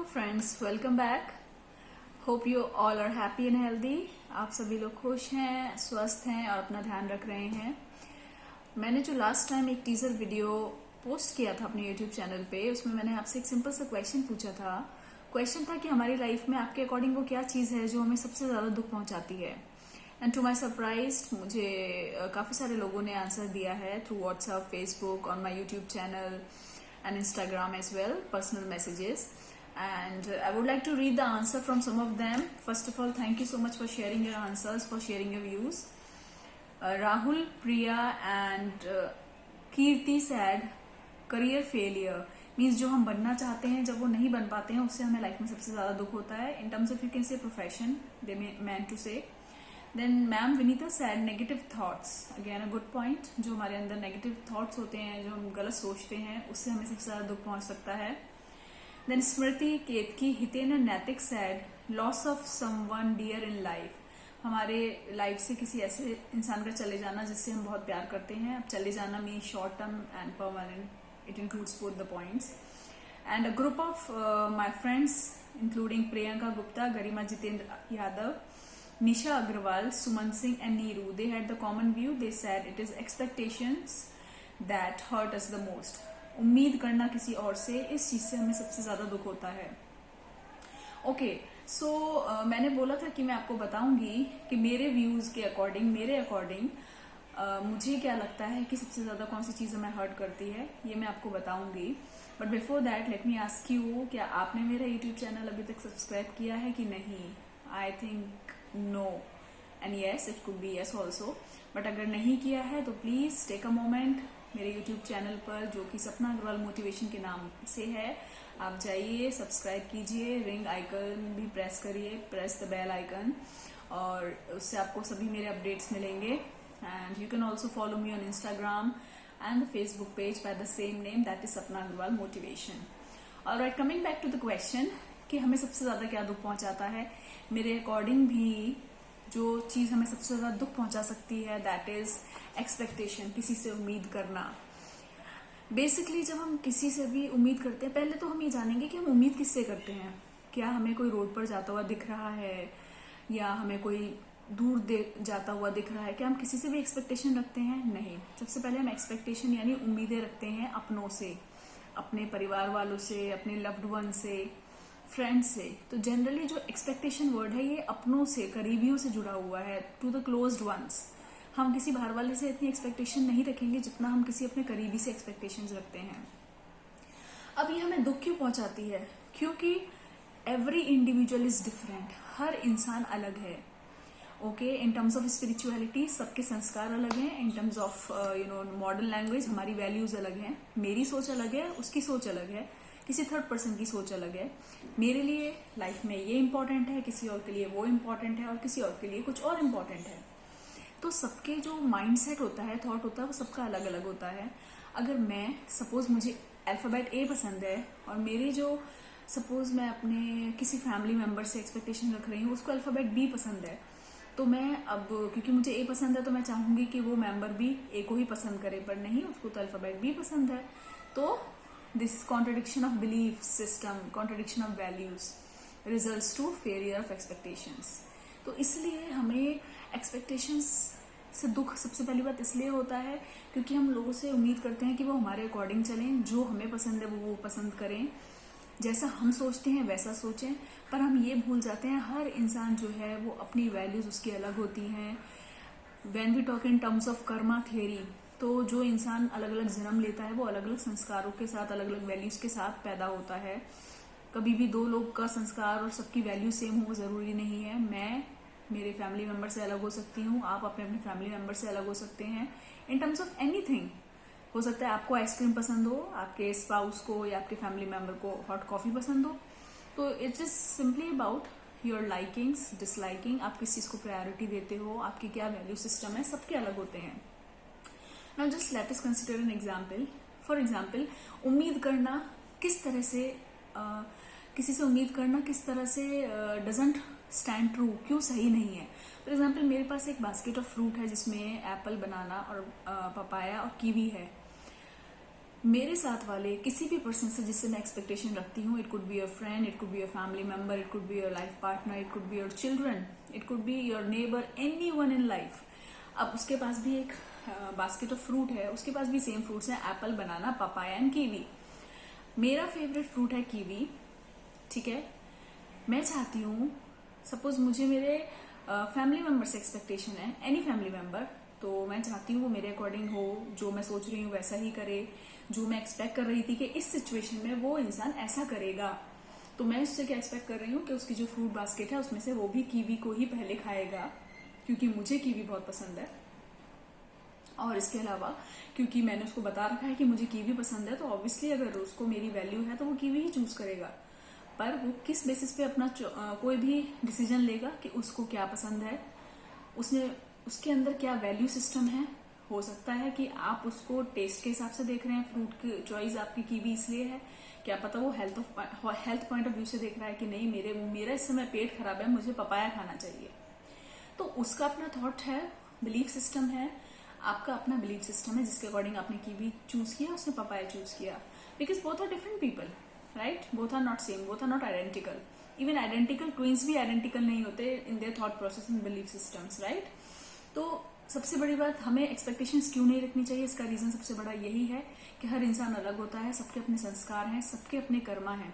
Friends, welcome back. Hope you all are happy and healthy. आप सभी लोग खुश हैं, स्वस्थ हैं और अपना ध्यान रख रहे हैं। मैंने जो लास्ट टाइम एक टीजर वीडियो पोस्ट किया था अपने यूट्यूब चैनल पे, उसमें मैंने आपसे एक सिंपल सा क्वेश्चन पूछा था। क्वेश्चन था कि हमारी लाइफ में आपके अकॉर्डिंग वो क्या चीज़ है जो हमें सबसे ज़्यादा दुख पहुंचाती है। एंड टू माई सरप्राइज मुझे काफ़ी सारे लोगों ने आंसर दिया है through WhatsApp, Facebook, on my YouTube channel and Instagram as well, personal messages. And I would like to read the answer from some of them. First of all, thank you so much for sharing your answers, for sharing your views. Rahul, Priya and Kirti said career failure means जो हम बनना चाहते हैं जब वो नहीं बन पाते हैं उससे हमें लाइफ में सबसे ज्यादा दुख होता है. In terms of you can say profession, they meant to say. Then ma'am Vinita sad negative thoughts, again a good point. जो हमारे अंदर नेगेटिव थॉट्स होते हैं, जो हम गलत सोचते हैं, उससे हमें सबसे ज्यादा दुख पहुंच सकता है. Then Smriti Ketki Hiten Naitik sad loss of someone dear in life. हमारे लाइफ से किसी ऐसे इंसान का चले जाना जिससे हम बहुत प्यार करते हैं. अब चले जाना mean short term and permanent, it includes both the points. And a group of my friends including Priyanka Gupta, Garima Jitendra Yadav, Nisha Agrawal, Suman Singh and Neeru, they had the common view. They said it is expectations that hurt us the most. उम्मीद करना किसी और से, इस चीज से हमें सबसे ज्यादा दुख होता है. ओके, सो मैंने बोला था कि मैं आपको बताऊंगी कि मेरे व्यूज के अकॉर्डिंग, मेरे अकॉर्डिंग मुझे क्या लगता है कि सबसे ज्यादा कौन सी चीज हमें हर्ट करती है, ये मैं आपको बताऊंगी. But before that let me ask you, क्या आपने मेरा यूट्यूब चैनल अभी तक सब्सक्राइब किया है कि नहीं? I think no, and yes, it could be yes also. But अगर नहीं किया है तो प्लीज टेक अ मोमेंट. मेरे यूट्यूब चैनल पर जो कि सपना अग्रवाल मोटिवेशन के नाम से है, आप जाइए, सब्सक्राइब कीजिए, रिंग आइकन भी प्रेस करिए, प्रेस द बेल आइकन, और उससे आपको सभी मेरे अपडेट्स मिलेंगे. And you can also follow me on Instagram and the Facebook page by the same name, that is Sapna Agarwal motivation. Alright, coming back to the question कि हमें सबसे ज्यादा क्या दुख पहुंचाता है. मेरे अकॉर्डिंग भी जो चीज हमें सबसे ज्यादा दुख पहुंचा सकती है, दैट इज एक्सपेक्टेशन, किसी से उम्मीद करना. बेसिकली जब हम किसी से भी उम्मीद करते हैं, पहले तो हम ये जानेंगे कि हम उम्मीद किससे करते हैं. क्या हमें कोई रोड पर जाता हुआ दिख रहा है, या हमें कोई दूर जाता हुआ दिख रहा है? क्या हम किसी से भी एक्सपेक्टेशन रखते हैं? नहीं. सबसे पहले हम एक्सपेक्टेशन यानी उम्मीदें रखते हैं अपनों से, अपने परिवार वालों से, अपने लव्ड वन से, फ्रेंड्स से. तो जनरली जो एक्सपेक्टेशन वर्ड है ये अपनों से, करीबियों से जुड़ा हुआ है, टू द क्लोज्ड वंस. हम किसी बाहर वाले से इतनी एक्सपेक्टेशन नहीं रखेंगे जितना हम किसी अपने करीबी से एक्सपेक्टेशंस रखते हैं. अब ये हमें दुख क्यों पहुंचाती है? क्योंकि एवरी इंडिविजुअल इज डिफरेंट. हर इंसान अलग है. Okay, in terms of spirituality सबके संस्कार अलग हैं. In terms of modern language हमारी वैल्यूज अलग हैं. मेरी सोच अलग है, उसकी सोच अलग है, किसी थर्ड पर्सन की सोच अलग है. मेरे लिए लाइफ में ये इंपॉर्टेंट है, किसी और के लिए वो इंपॉर्टेंट है, और किसी और के लिए कुछ और इंपॉर्टेंट है. तो सबके जो माइंडसेट होता है, थॉट होता है, वो सबका अलग अलग होता है. अगर मैं सपोज मुझे अल्फाबेट ए पसंद है, और मेरे जो सपोज मैं अपने किसी फैमिली मेंबर से एक्सपेक्टेशन रख रही हूँ, उसको अल्फाबेट बी पसंद है, तो मैं अब क्योंकि मुझे ए पसंद है तो मैं चाहूंगी कि वो मेंबर भी ए को ही पसंद करे, पर नहीं, उसको तो अल्फाबेट बी पसंद है. तो this contradiction of belief system, contradiction of values results to failure of expectations. तो इसलिए हमें expectations से दुख सबसे पहली बात इसलिए होता है क्योंकि हम लोगों से उम्मीद करते हैं कि वो हमारे अकॉर्डिंग चलें, जो हमें पसंद है वो पसंद करें, जैसा हम सोचते हैं वैसा सोचें. पर हम ये भूल जाते हैं हर इंसान जो है वो अपनी वैल्यूज उसकी अलग होती हैं. When we talk in terms of karma theory, तो जो इंसान अलग अलग जन्म लेता है वो अलग अलग संस्कारों के साथ, अलग अलग वैल्यूज के साथ पैदा होता है. कभी भी दो लोग का संस्कार और सबकी वैल्यू सेम हो जरूरी नहीं है. मैं मेरे फैमिली मेंबर से अलग हो सकती हूँ, आप अपने अपने फैमिली मेंबर से अलग हो सकते हैं. इन टर्म्स ऑफ एनीथिंग, हो सकता है आपको आइसक्रीम पसंद हो, आपके स्पाउस को या आपके फैमिली मेंबर को हॉट कॉफी पसंद हो. तो it is simply about your likings, disliking. आप किस चीज को प्रायोरिटी देते हो, आपकी क्या वैल्यू सिस्टम है, सबके अलग होते हैं. Now just let us consider an example. For example, उम्मीद करना किस तरह से किसी से उम्मीद करना किस तरह से doesn't stand true, क्यों सही नहीं है. For example, मेरे पास एक बास्केट ऑफ फ्रूट है जिसमें एप्पल, बनाना और पपाया और कीवी है. मेरे साथ वाले किसी भी पर्सन से जिससे मैं एक्सपेक्टेशन रखती हूँ, it could be your friend, it could be your family member, it could be your life partner, it could be your children, it could be your neighbour, any one in life. अब उसके पास भी एक basket of fruit है, उसके पास भी same fruits हैं, Apple, banana, papaya and kiwi. मेरा favourite fruit है कीवी, ठीक है। मैं चाहती हूँ, सपोज मुझे मेरे फैमिली मेंबर से एक्सपेक्टेशन है, एनी फैमिली मेंबर, तो मैं चाहती हूँ वो मेरे अकॉर्डिंग हो, जो मैं सोच रही हूँ वैसा ही करे, जो मैं एक्सपेक्ट कर रही थी कि इस सिचुएशन में वो इंसान ऐसा करेगा, तो मैं उससे क्या एक्सपेक्ट कर रही हूँ कि उसकी जो फ्रूट बास्केट है उसमें से वो भी कीवी को ही पहले खाएगा, क्योंकि मुझे कीवी बहुत पसंद है। और इसके अलावा क्योंकि मैंने उसको बता रखा है कि मुझे कीवी पसंद है, तो ऑब्वियसली अगर उसको मेरी वैल्यू है तो वो कीवी ही चूज करेगा। पर वो किस बेसिस पे अपना कोई भी डिसीजन लेगा कि उसको क्या पसंद है, उसने उसके अंदर क्या वैल्यू सिस्टम है। हो सकता है कि आप उसको टेस्ट के हिसाब से देख रहे हैं, फ्रूट की चॉइस आपकी कीवी इसलिए है, क्या पता वो हेल्थ पॉइंट ऑफ व्यू से देख रहा है कि नहीं, मेरा इस समय पेट खराब है, मुझे पपाया खाना चाहिए। तो उसका अपना थॉट है, बिलीफ सिस्टम है, आपका अपना बिलीफ सिस्टम है, जिसके अकॉर्डिंग आपने कीवी चूज किया, उसने पपाया चूज किया। Because both are different people, right, both are not same, both are not identical. Even identical twins भी आइडेंटिकल नहीं होते in their thought process and belief systems, right. तो सबसे बड़ी बात, हमें एक्सपेक्टेशंस क्यों नहीं रखनी चाहिए, इसका रीजन सबसे बड़ा यही है कि हर इंसान अलग होता है, सबके अपने संस्कार हैं, सबके अपने कर्मा हैं।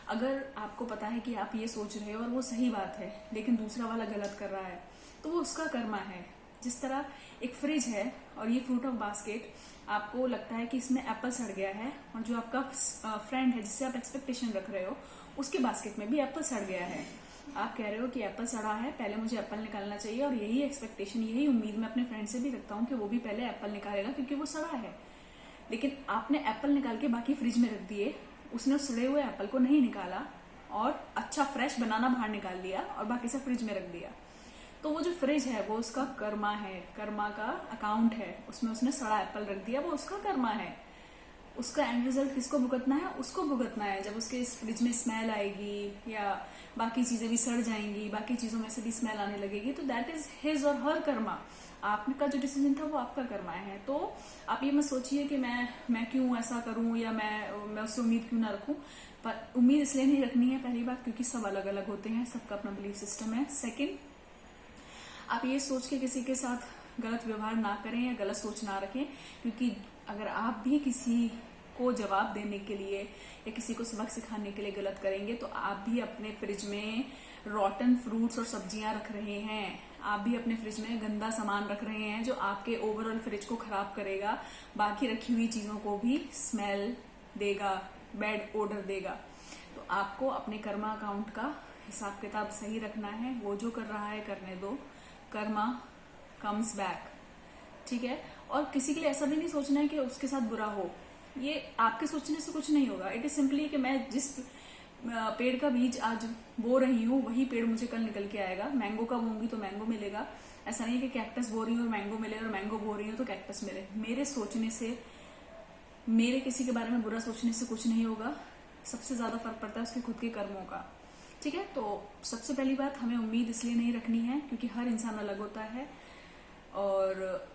अगर आपको पता है कि आप ये सोच रहे हो और वो सही बात है, लेकिन दूसरा वाला गलत कर रहा है, तो वो उसका कर्मा है। जिस तरह एक फ्रिज है और ये फ्रूट ऑफ बास्केट, आपको लगता है कि इसमें एप्पल सड़ गया है, और जो आपका फ्रेंड है जिससे आप एक्सपेक्टेशन रख रहे हो, उसके बास्केट में भी एप्पल सड़ गया है। आप कह रहे हो कि एप्पल सड़ा है, पहले मुझे एप्पल निकालना चाहिए, और यही एक्सपेक्टेशन, यही उम्मीद मैं अपने फ्रेंड से भी रखता हूँ कि वो भी पहले एप्पल निकालेगा क्योंकि वो सड़ा है। लेकिन आपने एप्पल निकाल के बाकी फ्रिज में रख दिए, उसने उस सड़े हुए एप्पल को नहीं निकाला और अच्छा फ्रेश बनाना बाहर निकाल लिया और बाकी सब फ्रिज में रख दिया। तो वो जो फ्रिज है वो उसका कर्मा है, कर्मा का अकाउंट है, उसमें उसने सड़ा एप्पल रख दिया, वो उसका कर्मा है। उसका एंड रिजल्ट किसको भुगतना है, उसको भुगतना है। जब उसके इस फ्रिज में स्मेल आएगी या बाकी चीजें भी सड़ जाएंगी, बाकी चीजों में से भी स्मेल आने लगेगी, तो दैट इज हिज और हर कर्मा। आपका जो डिसीजन था वो आपका कर्मा है। तो आप ये मत सोचिए कि मैं क्यों ऐसा करूं या मैं उससे उम्मीद क्यों ना रखूं। पर उम्मीद इसलिए नहीं रखनी है, पहली बात, क्योंकि सब अलग अलग होते हैं, सबका अपना बिलीफ सिस्टम है। सेकेंड, आप ये सोच के किसी के साथ गलत व्यवहार ना करें या गलत सोच ना रखें, क्योंकि अगर आप भी किसी को जवाब देने के लिए या किसी को सबक सिखाने के लिए गलत करेंगे, तो आप भी अपने फ्रिज में रॉटन फ्रूट्स और सब्जियां रख रहे हैं, आप भी अपने फ्रिज में गंदा सामान रख रहे हैं जो आपके ओवरऑल फ्रिज को खराब करेगा, बाकी रखी हुई चीजों को भी स्मेल देगा, बैड ओडर देगा। तो आपको अपने कर्मा अकाउंट का हिसाब किताब सही रखना है। वो जो कर रहा है करने दो, कर्मा कम्स बैक, ठीक है। और किसी के लिए ऐसा भी नहीं सोचना है कि उसके साथ बुरा हो, ये आपके सोचने से कुछ नहीं होगा। इट इज सिंपली कि मैं जिस पेड़ का बीज आज बो रही हूँ वही पेड़ मुझे कल निकल के आएगा। मैंगो का बोऊंगी तो मैंगो मिलेगा, ऐसा नहीं है कि कैक्टस बो रही हूँ और मैंगो मिले, और मैंगो बो रही हूँ तो कैक्टस मिले। मेरे सोचने से, मेरे किसी के बारे में बुरा सोचने से कुछ नहीं होगा। सबसे ज्यादा फर्क पड़ता है उसके खुद के कर्मों का, ठीक है। तो सबसे पहली बात, हमें उम्मीद इसलिए नहीं रखनी है क्योंकि हर इंसान अलग होता है। और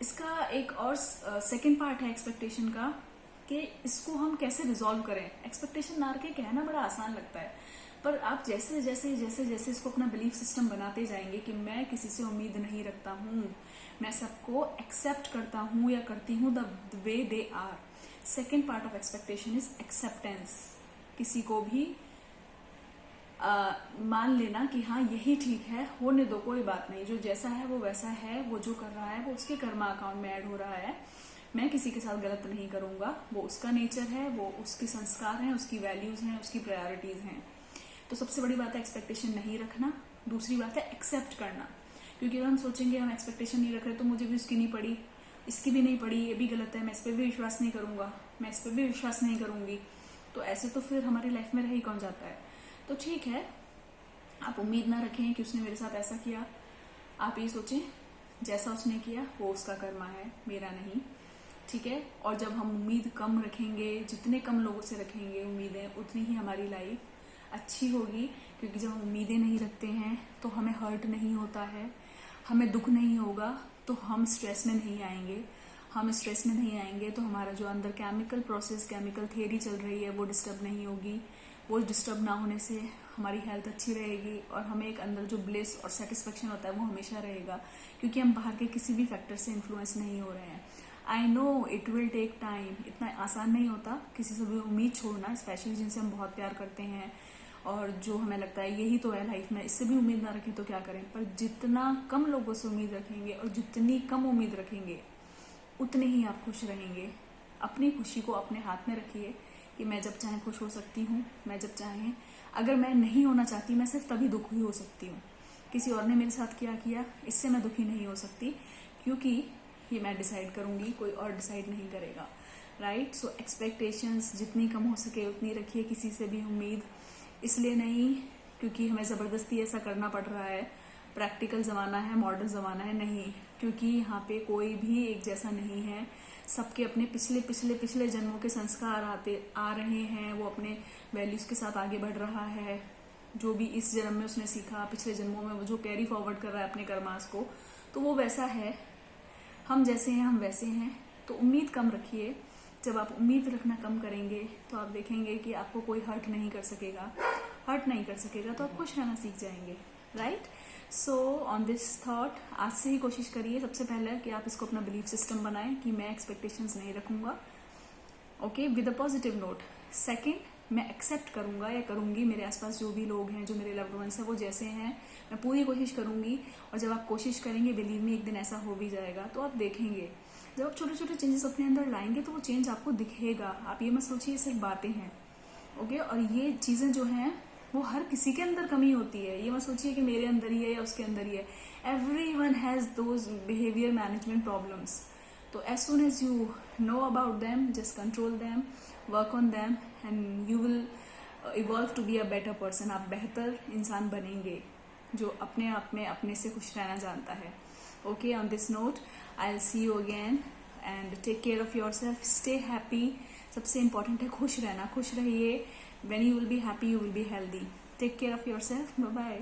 इसका एक और सेकंड पार्ट है एक्सपेक्टेशन का, कि इसको हम कैसे रिजॉल्व करें। एक्सपेक्टेशन ना रखे, कहना बड़ा आसान लगता है, पर आप जैसे जैसे जैसे जैसे इसको अपना बिलीफ सिस्टम बनाते जाएंगे कि मैं किसी से उम्मीद नहीं रखता हूँ, मैं सबको एक्सेप्ट करता हूँ या करती हूँ the way they are. Second part of expectation is acceptance. किसी को भी मान लेना कि हाँ यही ठीक है, होने दो, कोई बात नहीं, जो जैसा है वो वैसा है, वो जो कर रहा है वो उसके कर्मा अकाउंट में ऐड हो रहा है, मैं किसी के साथ गलत नहीं करूंगा, वो उसका नेचर है, वो उसके संस्कार हैं, उसकी वैल्यूज हैं, उसकी प्रायोरिटीज हैं। तो सबसे बड़ी बात है एक्सपेक्टेशन नहीं रखना। दूसरी बात है एक्सेप्ट करना, क्योंकि अगर हम सोचेंगे हम एक्सपेक्टेशन नहीं रख रहे तो मुझे भी उसकी नहीं पड़ी, इसकी भी नहीं पड़ी, ये भी गलत है, मैं इस पर भी विश्वास नहीं करूंगा, मैं इस पर भी विश्वास नहीं करूंगी, तो ऐसे तो फिर हमारी लाइफ में रह ही कौन जाता है। तो ठीक है, आप उम्मीद ना रखें कि उसने मेरे साथ ऐसा किया, आप ये सोचें जैसा उसने किया वो उसका कर्मा है, मेरा नहीं, ठीक है। और जब हम उम्मीद कम रखेंगे, जितने कम लोगों से रखेंगे उम्मीदें, उतनी ही हमारी लाइफ अच्छी होगी। क्योंकि जब हम उम्मीदें नहीं रखते हैं तो हमें हर्ट नहीं होता है, हमें दुख नहीं होगा, तो हम स्ट्रेस में नहीं आएंगे, हम स्ट्रेस में नहीं आएंगे तो हमारा जो अंदर केमिकल प्रोसेस, केमिकल थियरी चल रही है वो डिस्टर्ब नहीं होगी। वो डिस्टर्ब ना होने से हमारी हेल्थ अच्छी रहेगी और हमें एक अंदर जो ब्लिस और सेटिस्फेक्शन होता है वो हमेशा रहेगा, क्योंकि हम बाहर के किसी भी फैक्टर से इन्फ्लुएंस नहीं हो रहे हैं। I know it will take time, इतना आसान नहीं होता किसी से भी उम्मीद छोड़ना, स्पेशली जिनसे हम बहुत प्यार करते हैं और जो हमें लगता है यही तो है लाइफ में, इससे भी उम्मीद ना रखें तो क्या करें। पर जितना कम लोगों से उम्मीद रखेंगे और जितनी कम उम्मीद रखेंगे उतने ही आप खुश रहेंगे। अपनी खुशी को अपने हाथ में रखिए कि मैं जब चाहे खुश हो सकती हूँ, मैं जब चाहे, अगर मैं नहीं होना चाहती मैं सिर्फ तभी दुखी हो सकती हूँ। किसी और ने मेरे साथ क्या किया इससे मैं दुखी नहीं हो सकती, क्योंकि ये मैं डिसाइड करूंगी, कोई और डिसाइड नहीं करेगा। राइट? सो एक्सपेक्टेशंस जितनी कम हो सके उतनी रखिए, किसी से भी उम्मीद इसलिए नहीं क्योंकि हमें ज़बरदस्ती ऐसा करना पड़ रहा है, प्रैक्टिकल ज़माना है, मॉडर्न ज़माना है, नहीं, क्योंकि यहाँ पे कोई भी एक जैसा नहीं है। सबके अपने पिछले पिछले पिछले जन्मों के संस्कार आ रहे हैं, वो अपने वैल्यूज़ के साथ आगे बढ़ रहा है। जो भी इस जन्म में उसने सीखा, पिछले जन्मों में वो जो कैरी फॉरवर्ड कर रहा है अपने कर्मास को, तो वो वैसा है। हम जैसे हैं हम वैसे हैं, तो उम्मीद कम रखिए। जब आप उम्मीद रखना कम करेंगे तो आप देखेंगे कि आपको कोई हर्ट नहीं कर सकेगा। हर्ट नहीं कर सकेगा तो आप खुश रहना सीख जाएंगे। Right? So on this thought आज से ही कोशिश करिए सबसे पहले कि आप इसको अपना बिलीफ सिस्टम बनाएं कि मैं एक्सपेक्टेशंस नहीं रखूंगा, okay, with a positive note. Second, मैं एक्सेप्ट करूंगा या करूंगी मेरे आसपास जो भी लोग हैं, जो मेरे लव्ड वंस हैं, वो जैसे हैं, मैं पूरी कोशिश करूंगी। और जब आप कोशिश करेंगे, बिलीव मी, एक दिन ऐसा हो भी जाएगा। तो आप देखेंगे जब आप छोटे छोटे चेंजेस अपने अंदर लाएंगे तो वो चेंज आपको दिखेगा। आप ये मत सोचिए सिर्फ बातें हैं, ओके। और ये चीजें जो हैं वो हर किसी के अंदर कमी होती है, ये मत सोचिए कि मेरे अंदर ही है या उसके अंदर ही है। Everyone has those behaviour management problems. तो as soon as you know about them, just control them, work on them, and you will evolve to be a better person. आप बेहतर इंसान बनेंगे जो अपने आप में अपने से खुश रहना जानता है। Okay, on this note, I'll see you again and take care of yourself. Stay happy. सबसे important है खुश रहना, खुश रहिए. When you will be happy, you will be healthy. Take care of yourself. Bye bye.